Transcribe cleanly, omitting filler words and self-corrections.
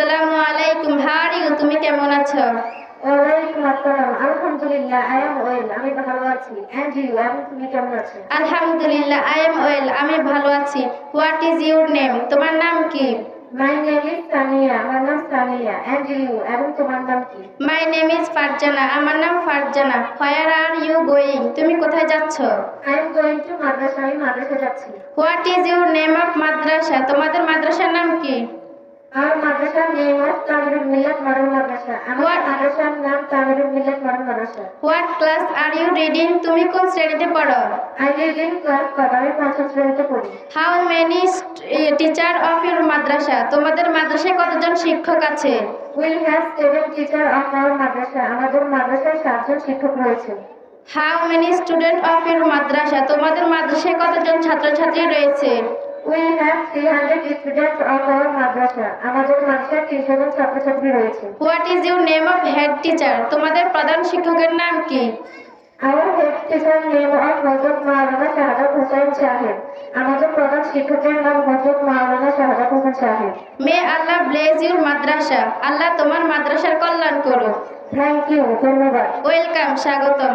আসসালামু আলাইকুম, how are you? তুমি কেমন আছো? ওয়ালাইকুম আসসালাম। আলহামদুলিল্লাহ, আই এম ওয়েল। আমি ভালো আছি। এন্ড ইউ, এবং তুমি কেমন আছো? আলহামদুলিল্লাহ, আই এম ওয়েল। আমি ভালো আছি। What is your name? তোমার নাম কি? My name is Samia. আমার নাম সামিয়া। এন্ড ইউ, এবং তোমার নাম কি? My name is Farzana. আমার নাম ফারজানা। Where are you going? তুমি কোথায় যাচ্ছ? I am going to madrasa. আমি মাদ্রাসা যাচ্ছি। What is your name of madrasa? তোমাদের মাদ্রাসার নাম কি? আমার মাদ্রাসার name of Tamirul Millat Model মাদ্রাসা। আমার মাদ্রাসার নাম Tamirul Millat Model Madrasa. What class are you reading? তুমি কোন শ্রেণীতে পড়ো? I read in class 5। আমি 5ম শ্রেণীতে পড়ি। How many teacher of your madrasa? তোমাদের মাদ্রাসায় কতজন শিক্ষক আছে? We have 7 teacher of our madrasa. আমাদের মাদ্রাসায় 7 জন শিক্ষক রয়েছে। How many student of your madrasa? তোমাদের মাদ্রাসায় কতজন ছাত্রছাত্রী রয়েছে? We have 300 students of our madrasa. আমাদের মাদ্রাসায় 300 জন ছাত্রছাত্রী রয়েছে। What is your name of head teacher? তোমাদের প্রধান শিক্ষকের নাম কি? Our head teacher name of Hazrat Maulana Shahadat Hossain সাহেব। আমাদের প্রধান শিক্ষকের নাম হযরত মাওলানা শাহাদাত হোসেন সাহেব। মে আল্লাহ ব্লেস ইউর মাদ্রাসা। আল্লাহ তোমার মাদ্রাসার কল্যাণ করুক। থ্যাংক ইউ, ধন্যবাদ। ওয়েলকাম, স্বাগতম।